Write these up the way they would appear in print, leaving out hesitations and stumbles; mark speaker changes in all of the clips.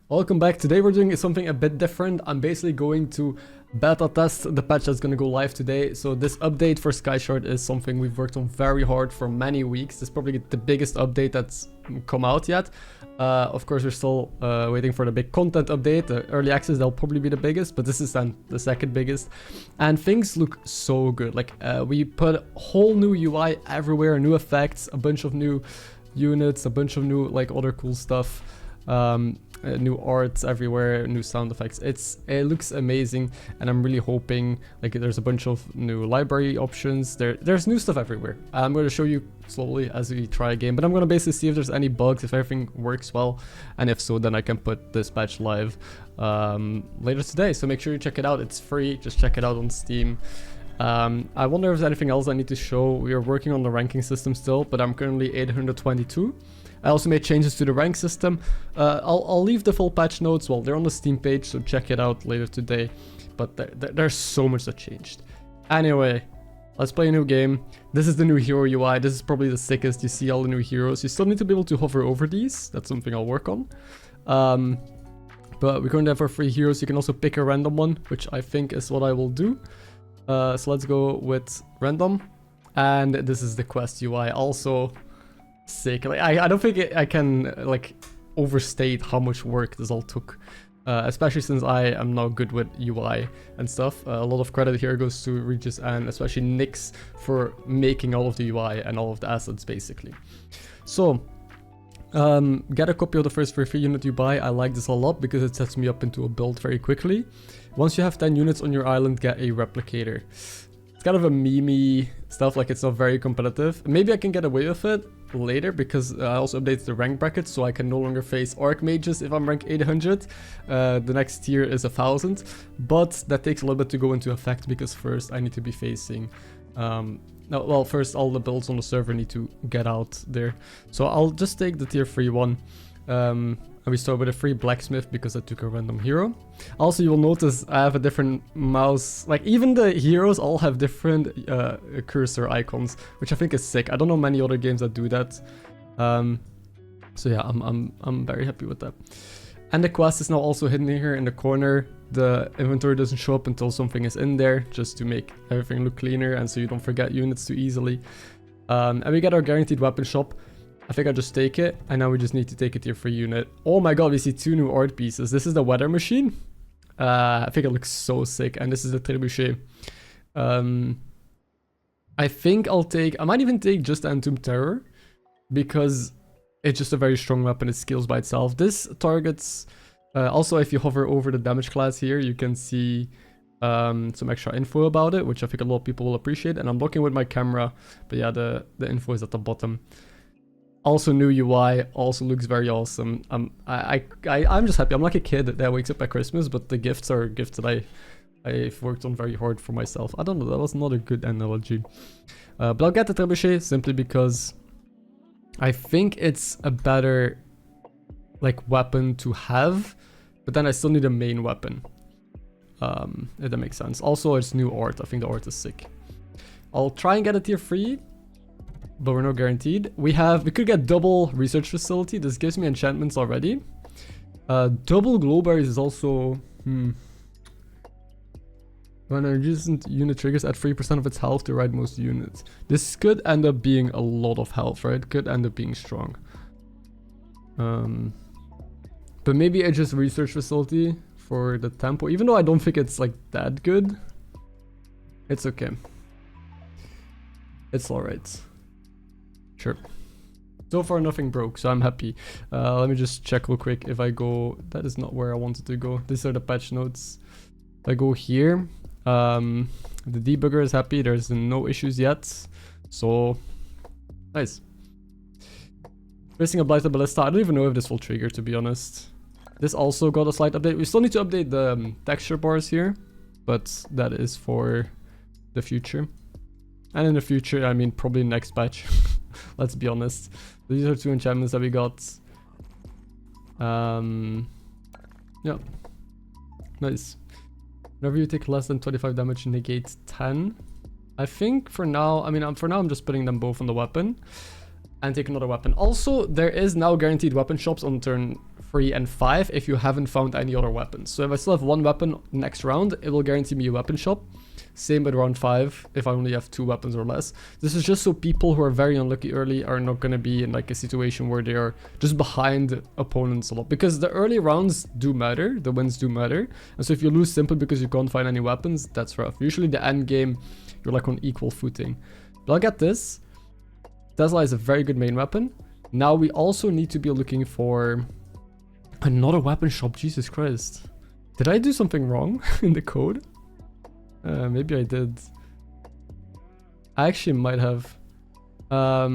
Speaker 1: Welcome back. Today we're doing something a bit different. I'm basically going to beta test the patch that's going to go live today. So this update for SkyShard is something we've worked on very hard for many weeks. This is probably the biggest update that's come out yet. Of course, we're still waiting for the big content update. The early access, they'll probably be the biggest, but this is then the second biggest. And things look so good. Like we put a whole new UI everywhere, new effects, a bunch of new units, a bunch of new like other cool stuff. New arts everywhere, new sound effects. It looks amazing, and I'm really hoping like there's a bunch of new library options. There's new stuff everywhere. I'm going to show you slowly as we try a game, but I'm going to basically see if there's any bugs, if everything works well, and if so, then I can put this patch live later today. So make sure you check it out. It's free. Just check it out on Steam. I wonder if there's anything else I need to show. We are working on the ranking system still, but I'm currently 822. I also made changes to the rank system. I'll leave the full patch notes. Well, they're on the Steam page, so check it out later today. But there's so much that changed. Anyway, let's play a new game. This is the new hero UI. This is probably the sickest. You see all the new heroes. You still need to be able to hover over these. That's something I'll work on. But we're going to have our free heroes. You can also pick a random one, which I think is what I will do. So let's go with random. And this is the quest UI. Also sick. Like I don't think I can like overstate how much work this all took, especially since I am now good with UI and stuff. A lot of credit here goes to Regis and especially Nyx for making all of the UI and all of the assets basically. So get a copy of the first free unit you buy. I like this a lot because it sets me up into a build very quickly. Once you have 10 units on your island, get a replicator. It's kind of a meme-y stuff, like it's not very competitive. Maybe I can get away with it later because I also updated the rank bracket, so I can no longer face archmages if I'm rank 800. The next tier is 1000, but that takes a little bit to go into effect because first I need to be facing first all the builds on the server need to get out there. So I'll just take the tier 3 one. And we start with a free blacksmith because I took a random hero. Also, you will notice I have a different mouse. Like even the heroes all have different cursor icons, which I think is sick. I don't know many other games that do that. So yeah, I'm very happy with that. And the quest is now also hidden here in the corner. The inventory doesn't show up until something is in there, just to make everything look cleaner and so you don't forget units too easily. And we get our guaranteed weapon shop. I think I just take it, and now we just need to take a tier 3 unit. Oh my god, we see 2 new art pieces. This is the weather machine. I think it looks so sick, and this is the trebuchet. I think I might even take just the Entombed Terror, because it's just a very strong weapon. It scales by itself. This targets, also if you hover over the damage class here, you can see some extra info about it, which I think a lot of people will appreciate. And I'm looking with my camera, but yeah, the info is at the bottom. Also new UI, also looks very awesome. I'm just happy. I'm like a kid that wakes up at Christmas, but the gifts are gifts that I've worked on very hard for myself. I don't know, that was not a good analogy. But I'll get the trebuchet simply because I think it's a better like weapon to have, but then I still need a main weapon. If that makes sense. Also, it's new art. I think the art is sick. I'll try and get a tier 3. But we're not guaranteed. We could get double research facility. This gives me enchantments already. Double glowberries is also when a resistant unit triggers at 3% of its health to ride most units. This could end up being a lot of health, right? Could end up being strong. But maybe it's just research facility for the tempo, even though I don't think it's like that good. It's okay. It's alright. Sure. So far nothing broke, so I'm happy. Let me just check real quick if I go... That is not where I wanted to go. These are the patch notes. If I go here, the debugger is happy. There's no issues yet. So, nice. Facing a Blighted Ballista. I don't even know if this will trigger, to be honest. This also got a slight update. We still need to update the texture bars here, but that is for the future. And in the future, I mean probably next patch. Let's be honest. These are 2 enchantments that we got. Yeah. Nice. Whenever you take less than 25 damage, negate 10. I think for now, I'm just putting them both on the weapon. and take another weapon. Also, there is now guaranteed weapon shops on turn 3 and 5 if you haven't found any other weapons. So if I still have one weapon next round, it will guarantee me a weapon shop. Same with round 5 if I only have 2 weapons or less. This is just so people who are very unlucky early are not going to be in like a situation where they are just behind opponents a lot. Because the early rounds do matter, the wins do matter. And so if you lose simply because you can't find any weapons, that's rough. Usually the end game, you're like on equal footing. But I'll get this. Tesla is a very good main weapon. Now we also need to be looking for another weapon shop. Jesus Christ. Did I do something wrong in the code? Maybe I did. I actually might have. But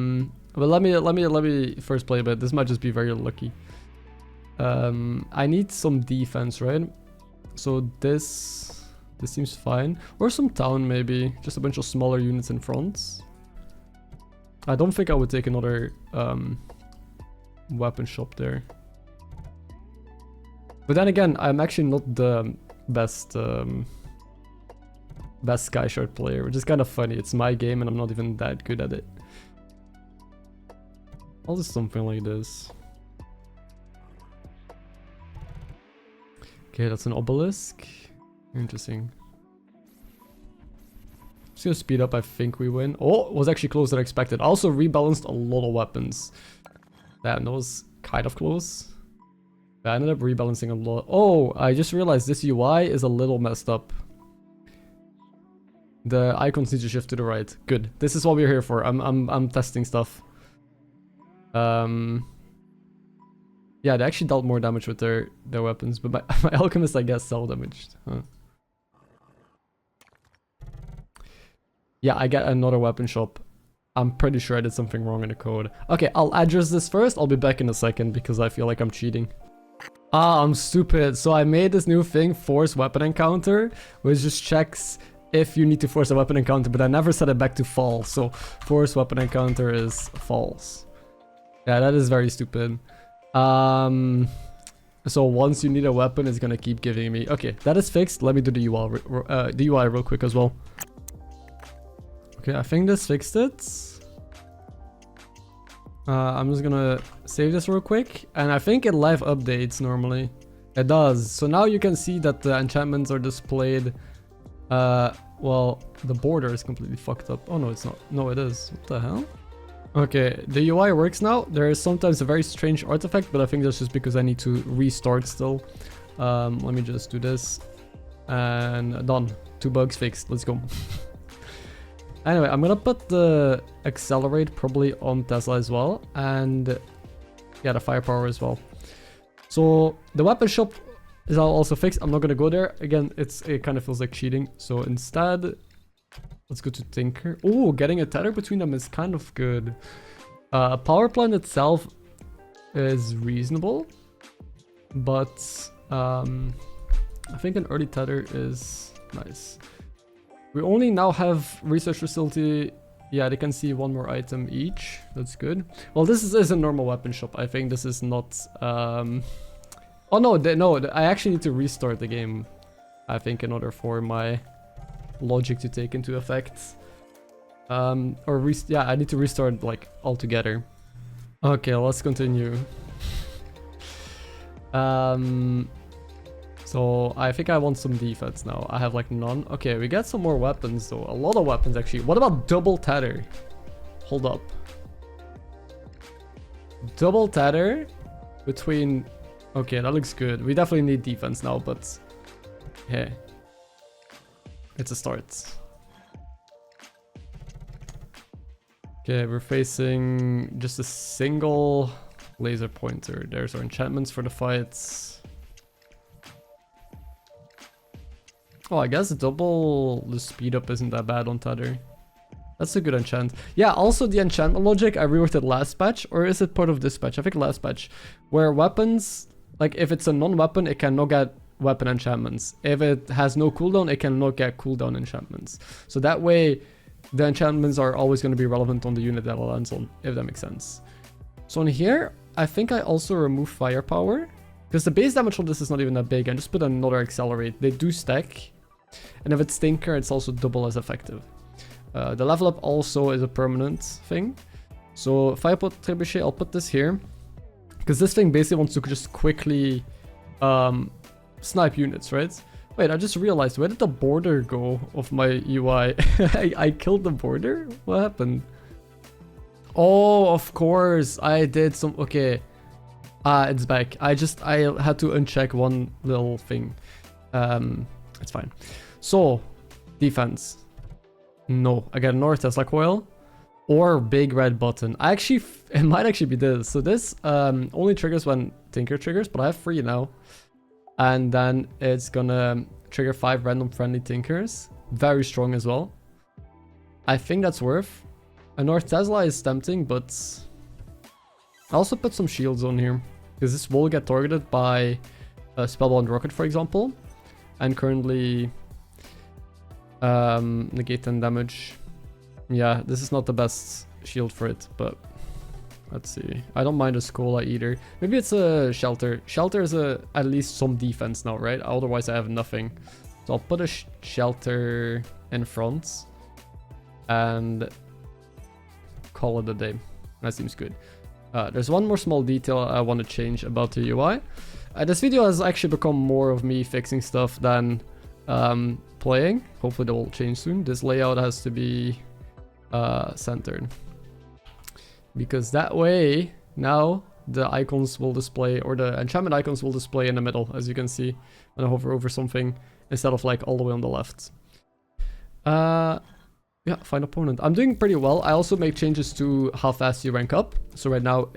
Speaker 1: let me first play a bit. This might just be very lucky. I need some defense, right? So this seems fine. Or some town maybe. Just a bunch of smaller units in front. I don't think I would take another weapon shop there. But then again, I'm actually not the best SkyShard player, which is kind of funny. It's my game and I'm not even that good at it. I'll do something like this. Okay, that's an obelisk. Interesting. Just gonna speed up, I think we win. Oh, it was actually closer than I expected. I also rebalanced a lot of weapons. Damn, that was kind of close. I ended up rebalancing a lot. Oh, I just realized this UI is a little messed up. The icons need to shift to the right. Good. This is what we're here for. I'm testing stuff. Yeah, they actually dealt more damage with their weapons, but my alchemist, I guess, self-damaged. Huh. Yeah, I get another weapon shop. I'm pretty sure I did something wrong in the code. Okay, I'll address this first. I'll be back in a second because I feel like I'm cheating. Ah, I'm stupid. So I made this new thing, force weapon encounter, which just checks if you need to force a weapon encounter, but I never set it back to false. So force weapon encounter is false. Yeah, that is very stupid. So once you need a weapon, it's gonna keep giving me. Okay, that is fixed. Let me do the UI real quick as well. Okay, I think this fixed it. I'm just gonna save this real quick, and I think it live updates normally. It does. So now you can see that the enchantments are displayed. Well, the border is completely fucked up. Oh no, it's not. No, it is. What the hell? Okay, the UI works now. There is sometimes a very strange artifact, but I think that's just because I need to restart still. Let me just do this. And done. 2 bugs fixed. Let's go. Anyway, I'm gonna put the accelerate probably on Tesla as well. And yeah, the firepower as well. So the weapon shop is also fixed. I'm not gonna go there. Again, it kind of feels like cheating. So instead, let's go to Tinker. Oh, getting a tether between them is kind of good. Power plant itself is reasonable. But I think an early tether is nice. We only now have research facility. Yeah, they can see 1 more item each. That's good. Well, this is a normal weapon shop. I think this is not... Oh no, I actually need to restart the game, I think, in order for my logic to take into effect. Yeah, I need to restart like altogether. Okay, let's continue. So I think I want some defense now. I have like none. Okay, we get some more weapons though. A lot of weapons actually. What about double tether? Hold up. Double tether between... Okay, that looks good. We definitely need defense now, but... Hey. It's a start. Okay, we're facing just a single laser pointer. There's our enchantments for the fights. Oh, I guess double the speed up isn't that bad on tether. That's a good enchant. Yeah, also the enchantment logic, I reworked it last patch, or is it part of this patch? I think last patch. Where weapons, like if it's a non-weapon, it cannot get weapon enchantments. If it has no cooldown, it cannot get cooldown enchantments. So that way, the enchantments are always going to be relevant on the unit that it lands on, if that makes sense. So in here, I think I also remove firepower. Because the base damage on this is not even that big. I just put another accelerate. They do stack. And if it's Tinker, it's also double as effective. The level up also is a permanent thing. So if I put trebuchet, I'll put this here. Because this thing basically wants to just quickly snipe units, right? Wait, I just realized, where did the border go of my UI? I killed the border? What happened? Oh, of course, I did some... Okay. It's back. I had to uncheck one little thing. It's fine. So, defense. No, I got North Tesla coil or big red button. It might actually be this. So this only triggers when Tinker triggers, but I have 3 now. And then it's gonna trigger 5 random friendly Tinkers. Very strong as well. I think that's worth. A North Tesla is tempting, but I also put some shields on here. Because this will get targeted by a Spellbound Rocket, for example. And currently negate 10 damage. Yeah, this is not the best shield for it, but let's see. I don't mind a Skola either. Maybe it's a Shelter. Shelter is at least some defense now, right? Otherwise I have nothing. So I'll put a Shelter in front and call it a day. That seems good. There's one more small detail I want to change about the UI. This video has actually become more of me fixing stuff than playing. Hopefully that will change soon. This layout has to be centered. Because that way, now the icons will display, or the enchantment icons will display in the middle, as you can see when I hover over something, instead of like all the way on the left. Yeah, find opponent. I'm doing pretty well. I also make changes to how fast you rank up. So right now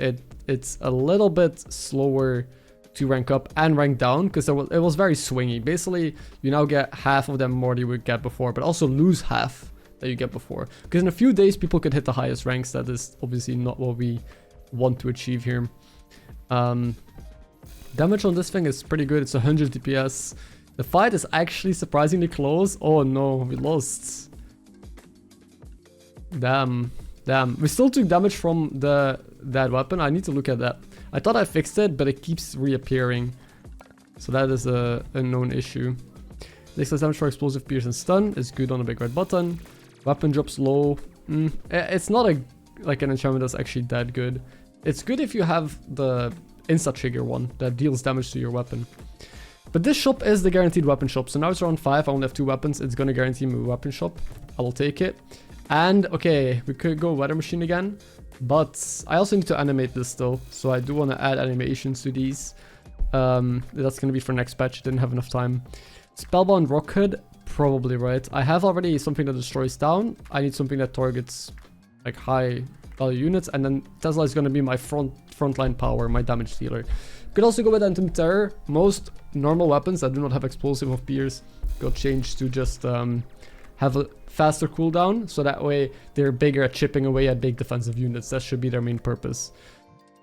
Speaker 1: it's a little bit slower to rank up and rank down because it was very swingy. Basically, you now get half of them more than you would get before, but also lose half that you get before. Because in a few days, people could hit the highest ranks. That is obviously not what we want to achieve here. Damage on this thing is pretty good. It's 100 DPS. The fight is actually surprisingly close. Oh no, we lost. Damn. We still took damage from that weapon. I need to look at that. I thought I fixed it, but it keeps reappearing. So that is a known issue. Takes less damage for explosive, pierce, and stun. It's good on a big red button. Weapon drops low. It's not like an enchantment that's actually that good. It's good if you have the insta trigger one that deals damage to your weapon. But this shop is the guaranteed weapon shop. So now it's around 5. I only have 2 weapons. It's gonna guarantee me a weapon shop. I will take it. And okay, we could go weather machine again, but I also need to animate this still. So I do want to add animations to these. That's gonna be for next patch. Didn't have enough time. Spellbound Rocket, probably right. I have already something that destroys down. I need something that targets like high value units, and then Tesla is gonna be my frontline power, my damage dealer. Could also go with Anthem Terror. Most normal weapons that do not have explosive of pierce got changed to just have a faster cooldown, so that way they're bigger at chipping away at big defensive units. That should be their main purpose.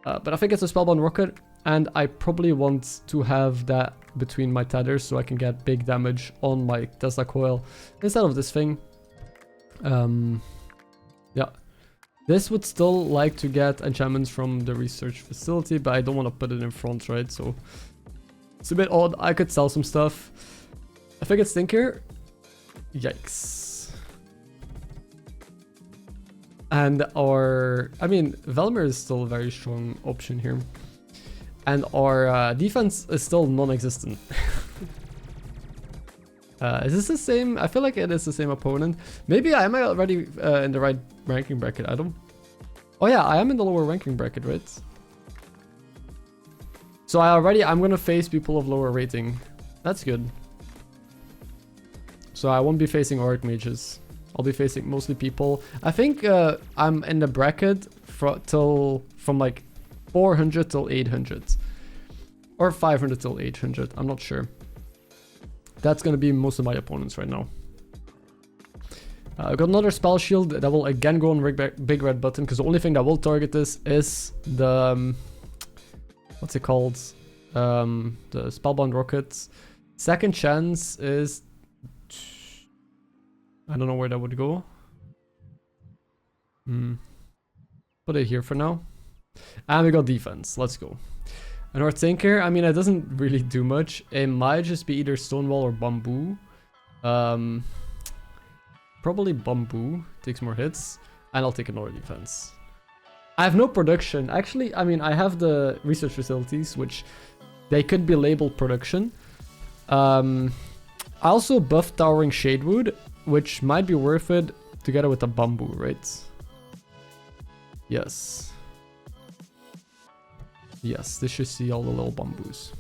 Speaker 1: But I think it's a Spellbound Rocket, and I probably want to have that between my tethers so I can get big damage on my Tesla coil instead of this thing. Yeah. This would still like to get enchantments from the research facility, but I don't want to put it in front, right? So it's a bit odd. I could sell some stuff. I think it's Tinker. Yikes. And I mean, Velmer is still a very strong option here. And our defense is still non-existent. Is this the same? I feel like it is the same opponent. Maybe I am already in the right ranking bracket. I don't... Oh yeah, I am in the lower ranking bracket, right? So I'm gonna face people of lower rating. That's good. So I won't be facing Archmages. I'll be facing mostly people. I think I'm in the bracket from like 400 till 800. Or 500 till 800. I'm not sure. That's going to be most of my opponents right now. I've got another spell shield that will again go on big red button, because the only thing that will target this is the... what's it called? The Spellbound Rockets. Second chance is... I don't know where that would go. Put it here for now. And we got defense. Let's go. And our Tinker, I mean, it doesn't really do much. It might just be either Stonewall or Bamboo. Probably Bamboo. Takes more hits. And I'll take another defense. I have no production. Actually, I mean, I have the research facilities, which they could be labeled production. I also buffed Towering Shadewood, which might be worth it together with the bamboo, right? Yes. Yes, this should see all the little bamboos.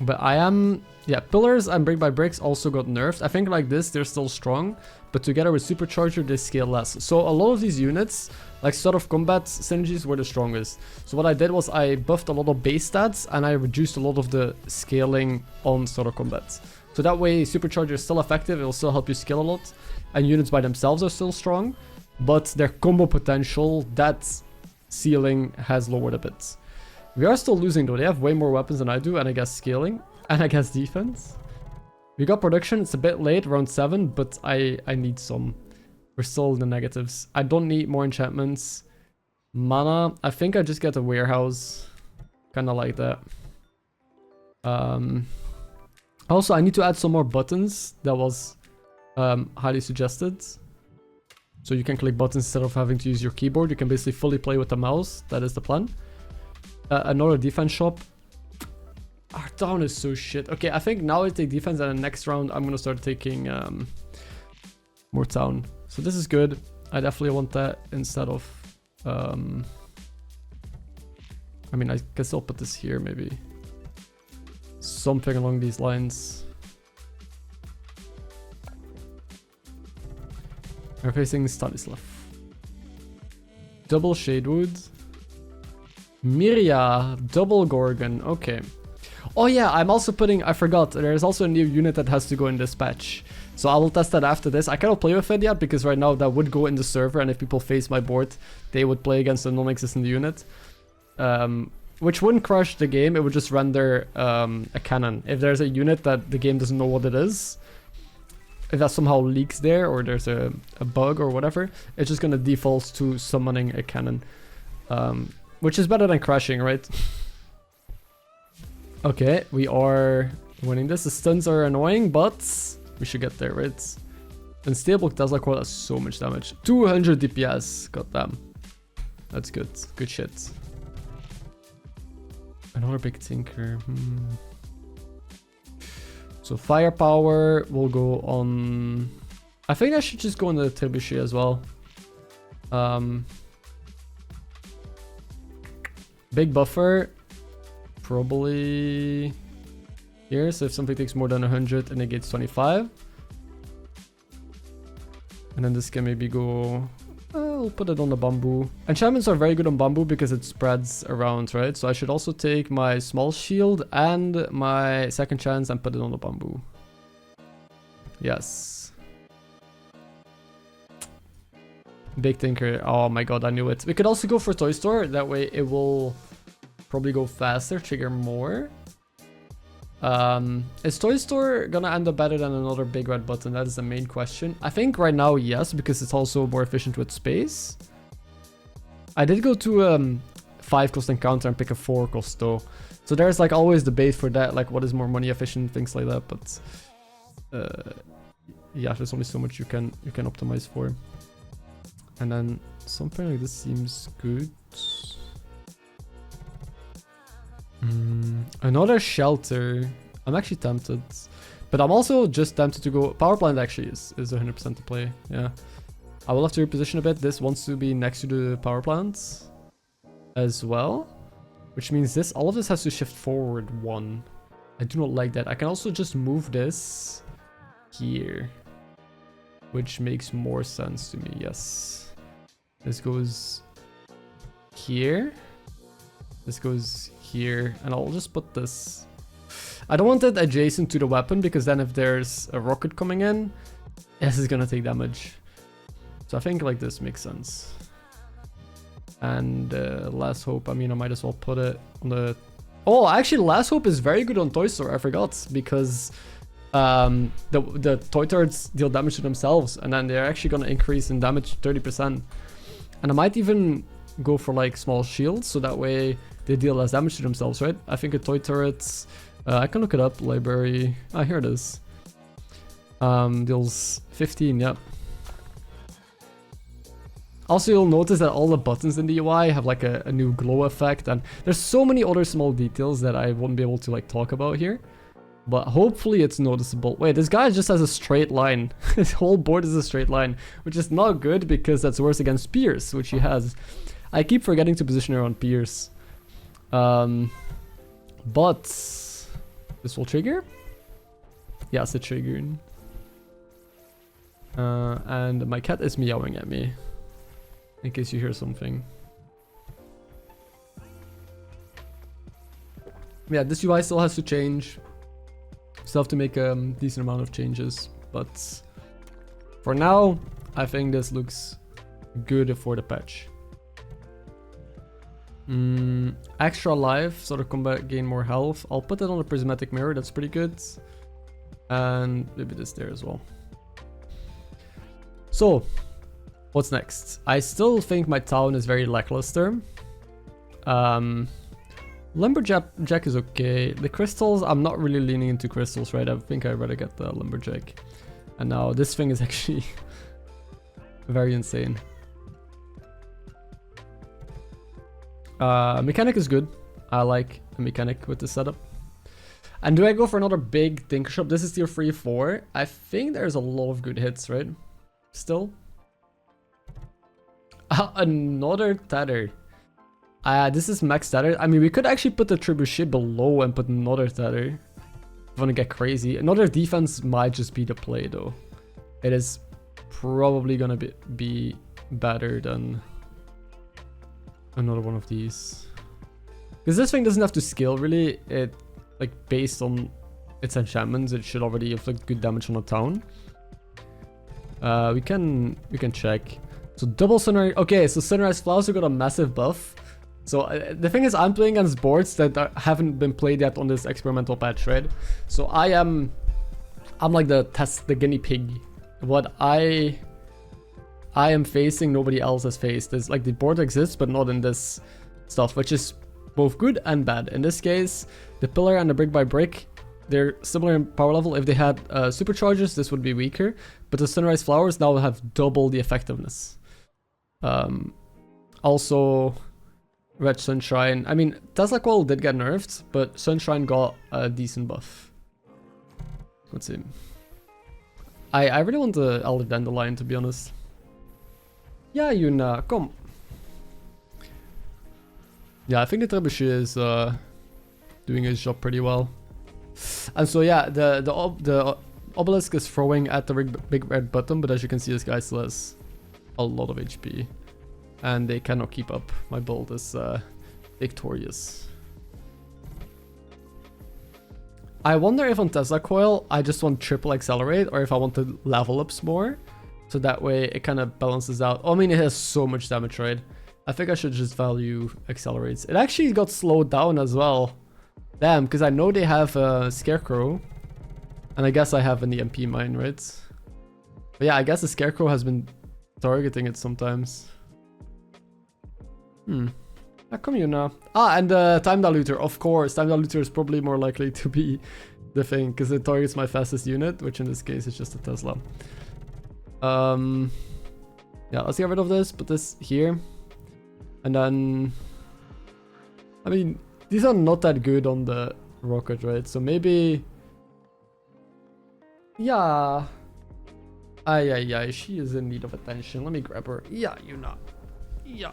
Speaker 1: But I am... Yeah, pillars and brick by bricks also got nerfed. I think like this, they're still strong. But together with supercharger, they scale less. So a lot of these units, like sort of combat synergies, were the strongest. So what I did was I buffed a lot of base stats and I reduced a lot of the scaling on sort of combat. So that way, supercharger is still effective. It will still help you scale a lot. And units by themselves are still strong. But their combo potential, that ceiling has lowered a bit. We are still losing though. They have way more weapons than I do, and I guess scaling. And I guess defense. We got production. It's a bit late, around 7, but I need some. We're still in the negatives. I don't need more enchantments. Mana. I think I just get a warehouse. Kind of like that. Also, I need to add some more buttons. That was highly suggested. So you can click buttons instead of having to use your keyboard. You can basically fully play with the mouse. That is the plan. Another defense shop. Our town is so shit. Okay, I think now I take defense, and the next round I'm gonna start taking more town. So this is good. I definitely want that instead of... I mean, I guess I'll put this here, maybe. Something along these lines. We're facing Stanislav. Double Shadewood. Miria. Double Gorgon. Okay. Oh yeah, I'm also putting... I forgot. There's also a new unit that has to go in this patch. So I will test that after this. I cannot play with it yet because right now that would go in the server, and if people face my board, they would play against a non-existent unit. Which wouldn't crush the game. It would just render a cannon. If there's a unit that the game doesn't know what it is, if that somehow leaks there, or there's a bug or whatever, it's just gonna default to summoning a cannon. Which is better than crashing, right? Okay, we are winning this. The stuns are annoying, but we should get there, right? Unstable Tesla Coil has so much damage. 200 DPS. Goddamn. That's good. Good shit. Another big tinker. So firepower will go on... I think I should just go on the trebuchet as well. Big buffer. Probably here. So if something takes more than 100, it negates 25. And then this can maybe go... I'll put it on the bamboo. Enchantments are very good on bamboo because it spreads around, right? So I should also take my small shield and my second chance and put it on the bamboo. Yes. Big tinker. Oh my god, I knew it. We could also go for Toy Store. That way it will probably go faster, trigger more. Is Toy Store gonna end up better than another big red button? That is the main question. I think right now, yes, because it's also more efficient with space. I did go to 5 cost encounter and pick a 4 cost though. So there's like always debate for that, like what is more money efficient, things like that. But yeah, there's only so much you can optimize for. And then something like this seems good. Another shelter. I'm actually tempted, but I'm also just tempted to go. Power plant actually is 100% to play. Yeah, I will have to reposition a bit. This wants to be next to the power plant as well, which means this all of this has to shift forward 1. I do not like that. I can also just move this here, which makes more sense to me. Yes, this goes here. This goes here, and I'll just put this. I don't want it adjacent to the weapon because then if there's a rocket coming in, this is gonna take damage. So I think like this makes sense. And Last Hope, I mean, I might as well put it on the... Oh, actually Last Hope is very good on Toy Store, I forgot, because the toy turrets deal damage to themselves, and then they're actually gonna increase in damage 30%. And I might even go for like small shields, so that way they deal less damage to themselves, right? I think a toy turret, I can look it up, library, here it is. Deals 15, yep. Also, you'll notice that all the buttons in the UI have like a new glow effect, and there's so many other small details that I won't be able to like talk about here. But hopefully it's noticeable. Wait, this guy just has a straight line. His whole board is a straight line, which is not good because that's worse against Pierce, which he has. I keep forgetting to position her on Pierce. But this will trigger? Yes, it triggered. And my cat is meowing at me. In case you hear something. Yeah, this UI still has to change. Still have to make a decent amount of changes. But for now, I think this looks good for the patch. Extra life, sort of combat, gain more health. I'll put it on a prismatic mirror, that's pretty good. And maybe this there as well. So, what's next? I still think my town is very lackluster. Lumberjack is okay. The crystals, I'm not really leaning into crystals, right? I think I'd rather get the lumberjack. And now this thing is actually very insane. Mechanic is good. I like a mechanic with the setup. And do I go for another big Tinker Shop? This is tier 3-4. I think there's a lot of good hits, right? Still. Another tether. This is max tether. I mean, we could actually put the trebuchet below and put another tether. If I want to get crazy. Another defense might just be the play, though. It is probably gonna be better than another one of these. Because this thing doesn't have to scale, really. It, like, based on its enchantments, it should already inflict good damage on a town. We can check. So double sunrise. Okay, so sunrise flowers have got a massive buff. So the thing is, I'm playing against boards that haven't been played yet on this experimental patch, right? So I'm like the guinea pig. What I am facing, nobody else has faced. It's like the board exists, but not in this stuff, which is both good and bad. In this case, the pillar and the brick by brick, they're similar in power level. If they had superchargers, this would be weaker. But the sunrise flowers now have double the effectiveness. Also, Red Sunshine. I mean, Tesla Coil did get nerfed, but Sunshine got a decent buff. Let's see. I really want the Elder Dandelion, to be honest. Yeah, Yuna, come. Yeah, I think the trebuchet is doing his job pretty well. And so yeah, the obelisk is throwing at the big red button, but as you can see, this guy still has a lot of HP. And they cannot keep up. My build is victorious. I wonder if on Tesla Coil, I just want triple accelerate, or if I want to level ups more. So that way it kind of balances out. Oh, I mean, it has so much damage, right? I think I should just value accelerates. It actually got slowed down as well. Damn, because I know they have a Scarecrow. And I guess I have an EMP mine, right? But yeah, I guess the Scarecrow has been targeting it sometimes. How come you now? Ah, and the Time Diluter, of course. Time Diluter is probably more likely to be the thing, because it targets my fastest unit, which in this case is just a Tesla. Yeah, let's get rid of this, put this here. And then, I mean, these are not that good on the rocket, right? So maybe, yeah. Ay, she is in need of attention. Let me grab her. Yeah, you know. Yeah.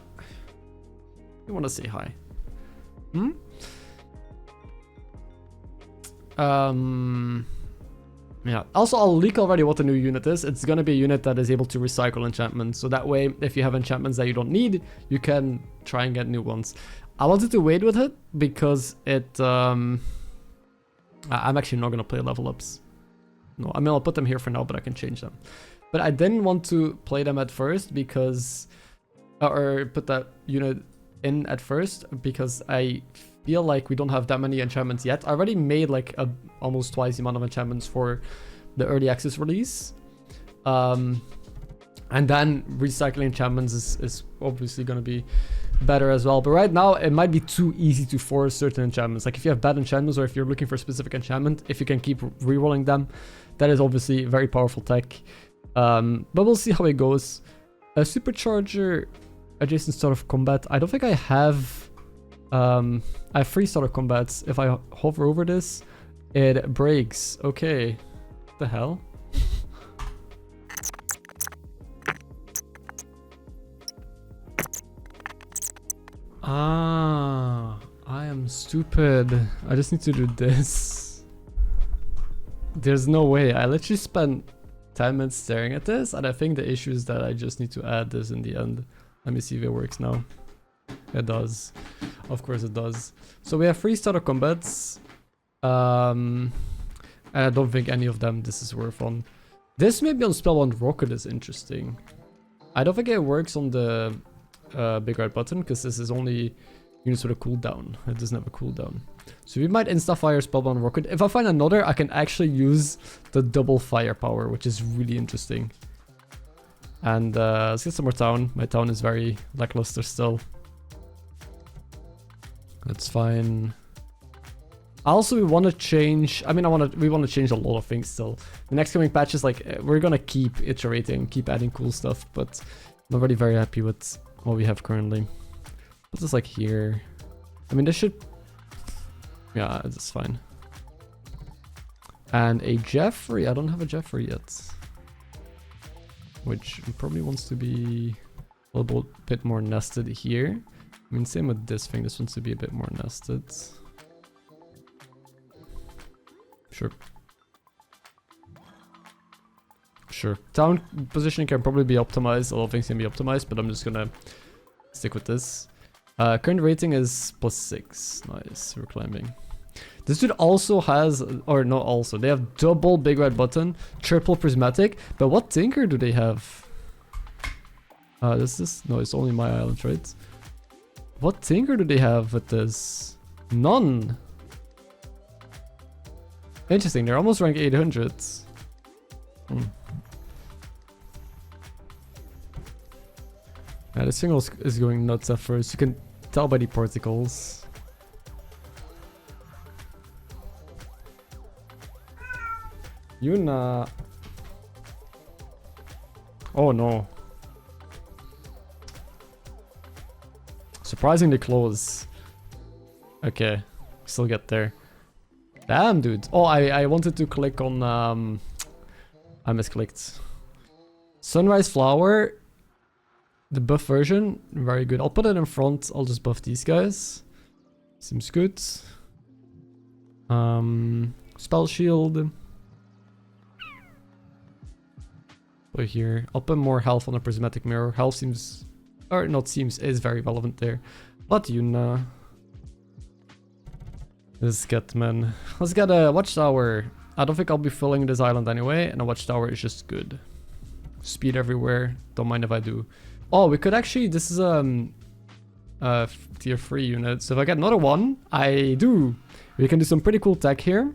Speaker 1: You want to say hi? Yeah. Also, I'll leak already what the new unit is. It's gonna be a unit that is able to recycle enchantments. So that way, if you have enchantments that you don't need, you can try and get new ones. I wanted to wait with it because it... I'm actually not gonna play level ups. No, I mean, I'll put them here for now, but I can change them. But I didn't want to play them at first because... or put that unit in at first because I feel like we don't have that many enchantments yet. I already made like almost twice the amount of enchantments for the early access release. And then recycling enchantments is obviously going to be better as well. But right now it might be too easy to force certain enchantments. Like if you have bad enchantments or if you're looking for a specific enchantment, if you can keep rerolling them, that is obviously very powerful tech. But we'll see how it goes. A supercharger adjacent start of combat. I don't think I have. I have 3 start of combats. If I hover over this, it breaks. Okay. What the hell? Ah, I am stupid. I just need to do this. There's no way. I literally spent 10 minutes staring at this, and I think the issue is that I just need to add this in the end. Let me see if it works now. It does. Of course it does. So we have 3 starter combats. And I don't think any of them this is worth on. This maybe on Spellbound Rocket is interesting. I don't think it works on the big red button, because this is only units with a cooldown. It doesn't have a cooldown. So we might insta-fire Spellbound Rocket. If I find another, I can actually use the double firepower, which is really interesting. And let's get some more town. My town is very lackluster still. That's fine. Also, we want to change. I mean, we want to change a lot of things still. The next coming patch is like we're gonna keep iterating, keep adding cool stuff, but I'm already very happy with what we have currently. Put this like here. I mean, this should. Yeah, it's fine. And a Jeffrey. I don't have a Jeffrey yet. Which probably wants to be a little bit more nested here. I mean, same with this thing. This wants to be a bit more nested. Sure. Sure. Town positioning can probably be optimized. A lot of things can be optimized, but I'm just gonna stick with this. Current rating is +6. Nice. We're climbing. This dude also has, or not also, they have double big red button, triple prismatic, but what tinker do they have? This is, no, it's only my island, right? What tinker do they have with this? None. Interesting, they're almost rank 800. Yeah, this thing is going nuts at first. You can tell by the particles. Yuna. Oh no. Surprisingly close. Okay, still get there. Damn, dude. Oh, I wanted to click on I misclicked. Sunrise Flower, the buff version, very good. I'll put it in front. I'll just buff these guys. Seems good. Spell Shield. Put here. I'll put more health on the Prismatic Mirror. Health seems, or not seems, is very relevant there. But Yuna. This Catman. Let's get a Watchtower. I don't think I'll be filling this island anyway, and a Watchtower is just good. Speed everywhere. Don't mind if I do. Oh, we could actually, this is tier 3 unit. So if I get another one, I do. We can do some pretty cool tech here,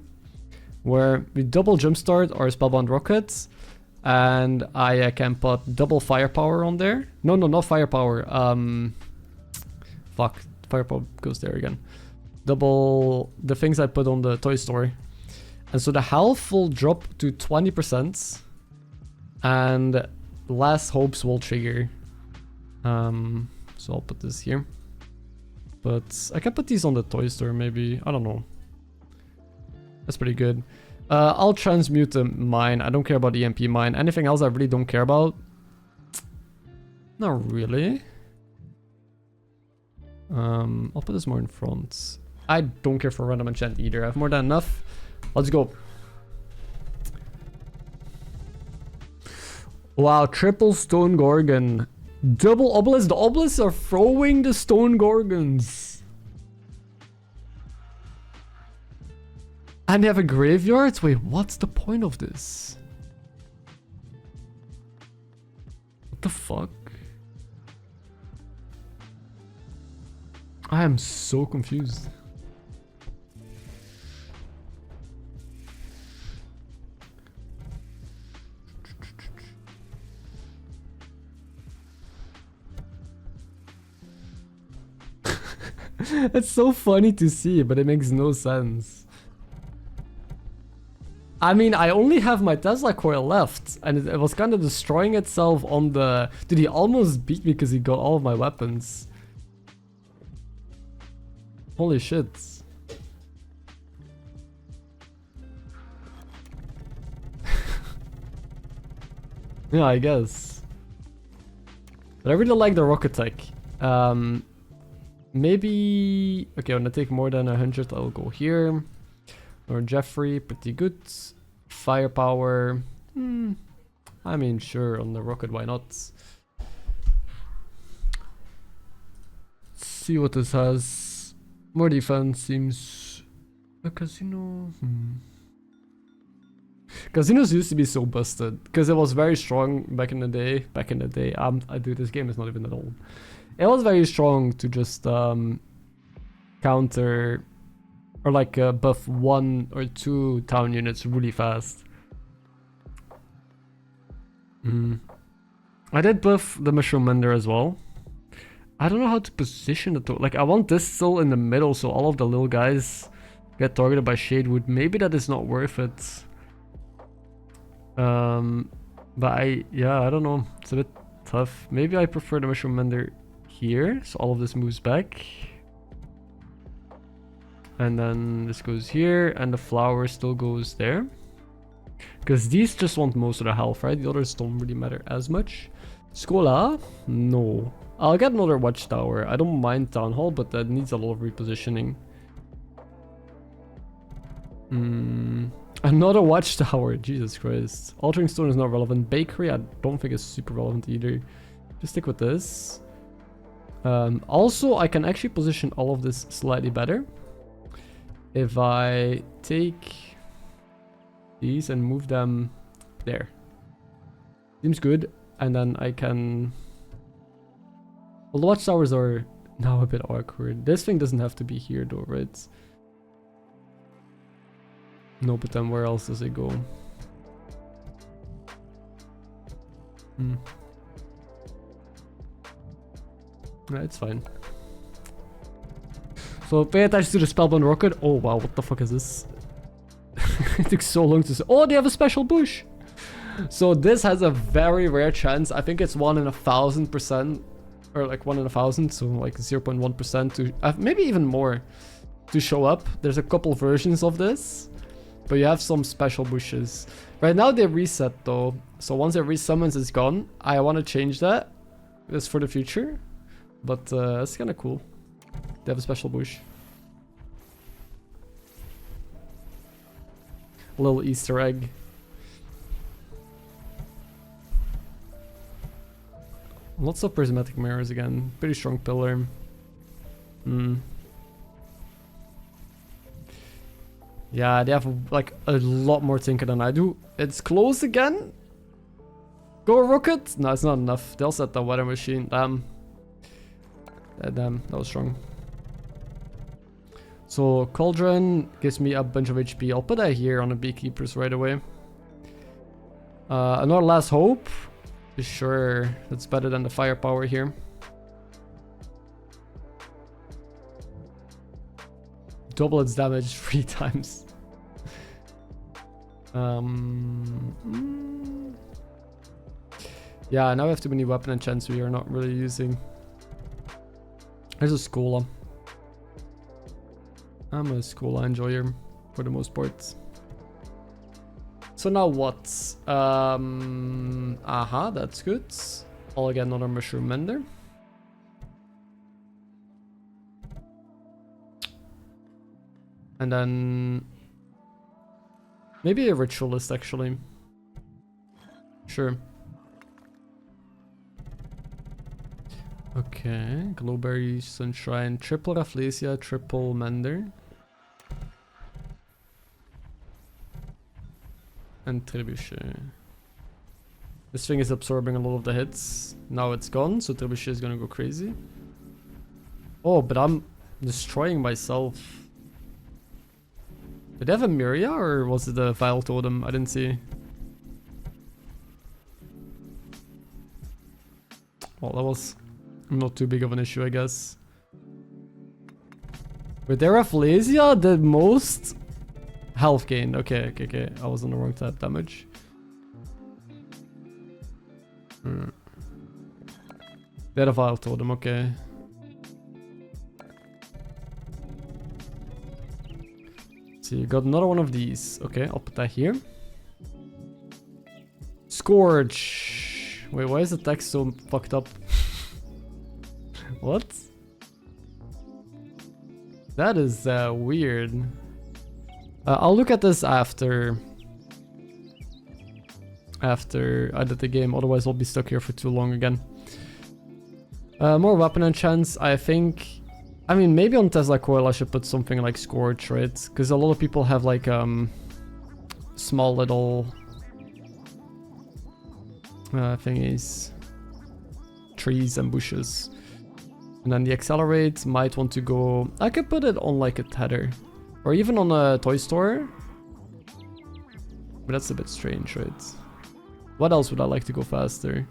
Speaker 1: where we double jumpstart our Spellbound Rockets, and I can put double firepower on there. No, not firepower. Fuck, firepower goes there again. Double the things I put on the toy store. And so the health will drop to 20%. And last hopes will trigger. So I'll put this here. But I can put these on the toy store maybe. I don't know. That's pretty good. I'll transmute the mine. I don't care about EMP mine. Anything else I really don't care about? Not really. I'll put this more in front. I don't care for random enchant either. I have more than enough. Let's go. Wow, triple stone gorgon. Double obelisk. The obelisks are throwing the stone gorgons. And they have a graveyard? Wait, what's the point of this? What the fuck? I am so confused. It's so funny to see, but it makes no sense. I mean, I only have my Tesla coil left, and it was kind of destroying itself on the... Dude, he almost beat me because he got all of my weapons. Holy shit. Yeah, I guess. But I really like the rocket tech. Maybe... Okay, when I take more than 100, I'll go here. Or Jeffrey, pretty good. Firepower. I mean, sure, on the rocket, why not? Let's see what this has. More defense seems... A casino... Casinos used to be so busted because it was very strong back in the day. I do, this game is not even that old. It was very strong to just counter or like buff 1 or 2 town units really fast. I did buff the Mushroom Mender as well. I don't know how to position it though. Like I want this still in the middle so all of the little guys get targeted by Shadewood. Maybe that is not worth it. But I don't know. It's a bit tough. Maybe I prefer the Mushroom Mender here, so all of this moves back. And then this goes here, and the flower still goes there. Because these just want most of the health, right? The others don't really matter as much. Scola? No. I'll get another watchtower. I don't mind Town Hall, but that needs a lot of repositioning. Another watchtower, Jesus Christ. Altering Stone is not relevant. Bakery, I don't think is super relevant either. Just stick with this. Also, I can actually position all of this slightly better. If I take these and move them there. Seems good. And then I can... Well, the watchtowers are now a bit awkward. This thing doesn't have to be here though, right? No, but then where else does it go? Yeah, it's fine. So pay attention to the Spellbound Rocket. Oh wow, what the fuck is this? It took so long to say. Oh, they have a special bush! So this has a very rare chance. I think it's 1 in 1,000%. Or like 1 in 1,000, so like 0.1% to... maybe even more to show up. There's a couple versions of this. But you have some special bushes. Right now they reset though. So once it resummons, it's gone. I want to change that. That's for the future. But it's kind of cool. They have a special bush. A little Easter egg. Lots of prismatic mirrors again. Pretty strong pillar. Yeah, they have like a lot more tinker than I do. It's closed again. Go rocket. No, it's not enough. They'll set the weather machine. Damn. Damn, that was strong. So Cauldron gives me a bunch of HP. I'll put that here on the beekeepers right away. Another last hope. Sure, that's better than the firepower here. Double its damage 3 times. Yeah, now we have too many weapon enchants we are not really using. There's a Scola. I'm a Scola enjoyer for the most part. So now what? That's good. I'll get another Mushroom Mender. And then maybe a Ritualist actually. Sure. Okay, Glowberry, Sunshine, triple Rafflesia, triple Mender. And Trebuchet. This thing is absorbing a lot of the hits. Now it's gone, so Trebuchet is gonna go crazy. Oh, but I'm destroying myself. Did they have a Myria or was it a Vile Totem? I didn't see. Well, that was not too big of an issue, I guess. But their Rafflesia did most Health gain. Okay, okay, okay. I was on the wrong tab. Damage. Dead of Isle Totem. Okay. So you got another one of these. Okay, I'll put that here. Scourge. Wait, why is the text so fucked up? What? That is weird. I'll look at this after I did the game, otherwise I'll be stuck here for too long again. More weapon enchants, I think. I mean, maybe on Tesla Coil I should put something like Scourge, right? Because a lot of people have like small little thingies, trees and bushes. And then the Accelerate might want to go... I could put it on like a tether. Or even on a toy store. But that's a bit strange, right? What else would I like to go faster?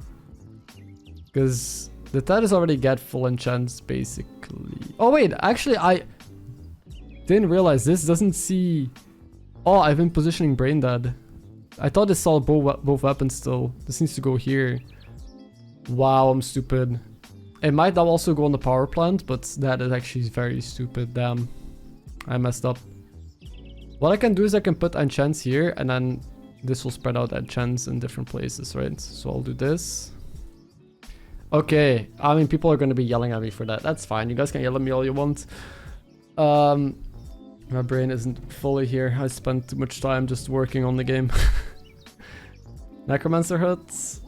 Speaker 1: Because the tethers already get full enchants, basically. Oh wait, actually I didn't realize this doesn't see... Oh, I've been positioning Brain Dead. I thought this saw both weapons still. This needs to go here. Wow, I'm stupid. It might now also go on the power plant, but that is actually very stupid. Damn. I messed up. What I can do is I can put enchants here, and then this will spread out enchants in different places, right? So I'll do this. Okay. I mean, people are going to be yelling at me for that. That's fine. You guys can yell at me all you want. My brain isn't fully here. I spent too much time just working on the game. Necromancer Huts.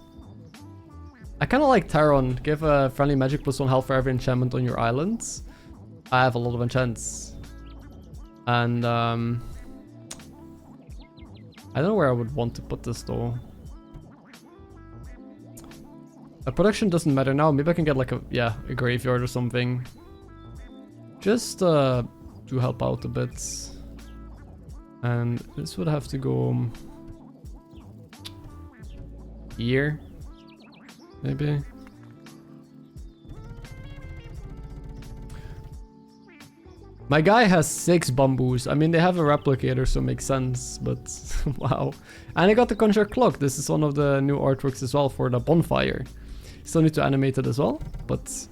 Speaker 1: I kind of like Taron. Give a friendly magic +1 health for every enchantment on your islands. I have a lot of enchants. And I don't know where I would want to put this though. A production doesn't matter now. Maybe I can get like a graveyard or something. Just to help out a bit. And this would have to go here. Maybe. My guy has 6 bamboos. I mean, they have a replicator, so it makes sense, but wow. And I got the Conjure Clock. This is one of the new artworks as well for the bonfire. Still need to animate it as well, but...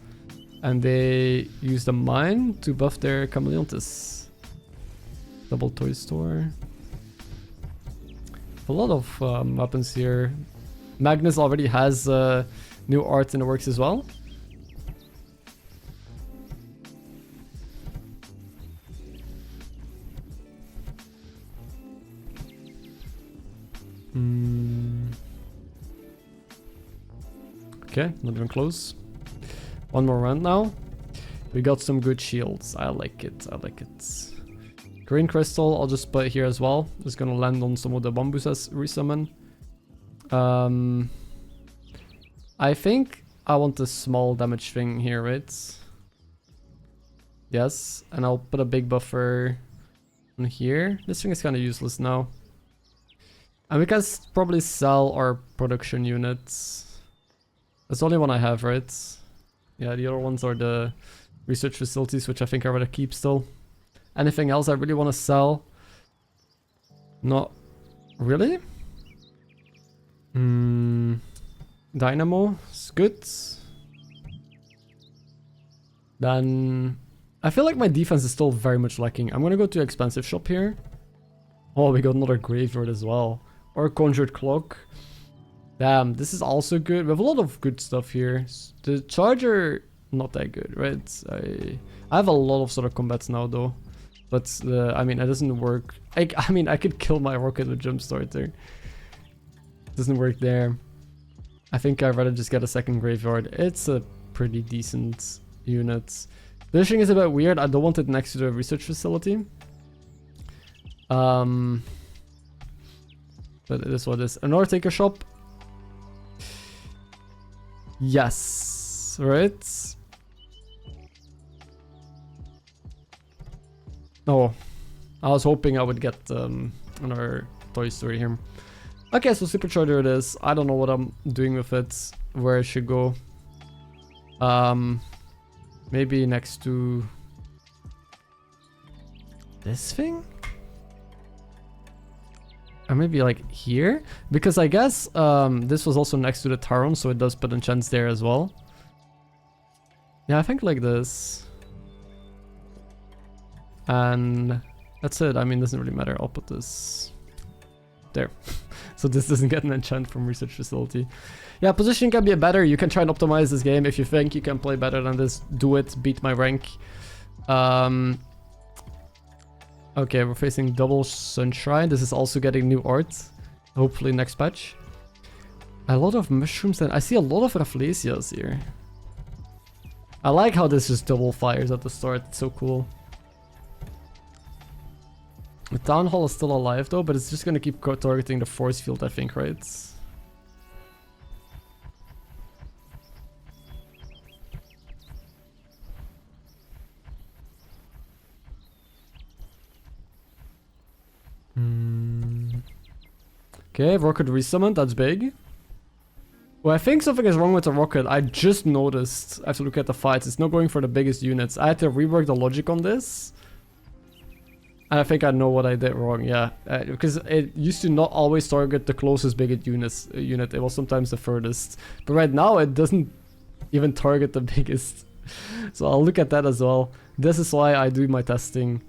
Speaker 1: And they use the mine to buff their Chameleontis. Double toy store. A lot of weapons here. Magnus already has new art in the works as well. Okay, not even close. One more round now. We got some good shields. I like it. I like it. Green crystal, I'll just put it here as well. Just gonna land on some of the bamboos as resummon. I think I want a small damage thing here, right? Yes, and I'll put a big buffer on here. This thing is kind of useless now. And we can probably sell our production units. That's the only one I have, right? Yeah, the other ones are the research facilities, which I think I rather keep still. Anything else I really want to sell? Not really. Dynamo is good. Then I feel like my defense is still very much lacking. I'm gonna go to expensive shop here. Oh, we got another graveyard as well. Or conjured clock. Damn, this is also good. We have a lot of good stuff here. The charger, not that good, right? I have a lot of sort of combats now though. But I mean, it doesn't work. I mean, I could kill my rocket with jump starter. Doesn't work there. I think I'd rather just get a second graveyard. It's a pretty decent unit. The thing is a bit weird. I don't want it next to the research facility. But it is what it is. Another taker shop. Yes. Right. Oh. I was hoping I would get another toy story here. Okay, so supercharger it is. I don't know what I'm doing with it. Where it should go. Maybe next to this thing? Or maybe like here? Because I guess this was also next to the Taron, so it does put enchants there as well. Yeah, I think like this. And that's it. I mean, it doesn't really matter. I'll put this there. So this doesn't get an enchant from research facility. Yeah, position can be better. You can try and optimize this game. If you think you can play better than this, do it. Beat my rank. Okay, we're facing double Sunshrine. This is also getting new art. Hopefully next patch. A lot of mushrooms, and I see a lot of Rafflesias here. I like how this just double fires at the start. It's so cool. The Town Hall is still alive though, but it's just gonna keep targeting the force field, I think, right? Okay, rocket resummoned, that's big. Well, I think something is wrong with the rocket. I just noticed. I have to look at the fights. It's not going for the biggest units. I had to rework the logic on this. And I think I know what I did wrong, yeah. Because it used to not always target the closest biggest unit. It was sometimes the furthest. But right now, it doesn't even target the biggest. So I'll look at that as well. This is why I do my testing.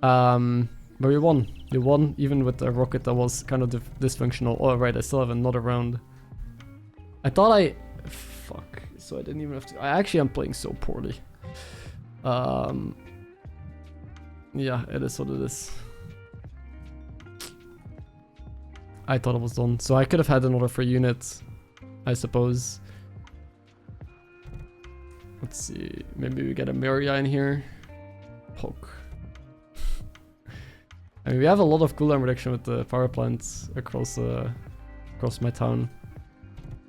Speaker 1: But we won. We won even with a rocket that was kind of dysfunctional. Oh, right, I still have another round. I thought I... Fuck. So I didn't even have to... I actually am playing so poorly. Yeah, it is what it is. I thought it was done. So I could have had another free unit, I suppose. Let's see. Maybe we get a Miria in here. Poke. I mean, we have a lot of cooldown reduction with the power plants across my town.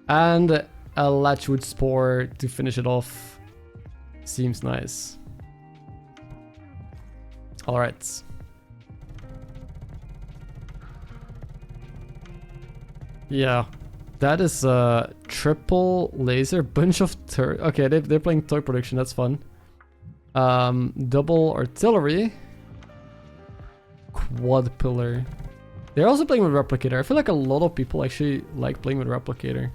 Speaker 1: And a Latchwood Spore to finish it off. Seems nice. Alright. Yeah. That is a triple laser. Bunch of okay, they're playing toy production. That's fun. Double artillery. Quad pillar. They're also playing with replicator. I feel like a lot of people actually like playing with replicator.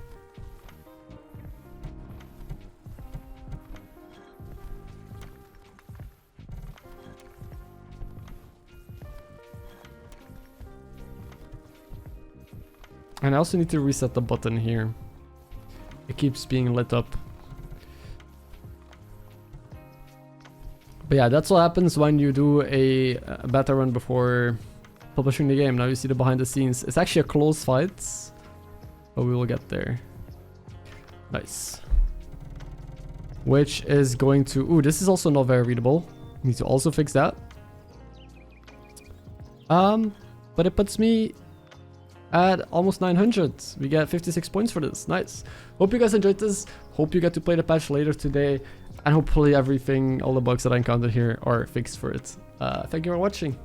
Speaker 1: And I also need to reset the button here. It keeps being lit up. But yeah, that's what happens when you do a beta run before publishing the game. Now you see the behind the scenes. It's actually a close fight, but we will get there. Nice. Which is going to... Ooh, this is also not very readable. Need to also fix that. But it puts me at almost 900. We get 56 points for this. Nice. Hope you guys enjoyed this. Hope you get to play the patch later today. And hopefully everything, all the bugs that I encountered here are fixed for it. Thank you for watching.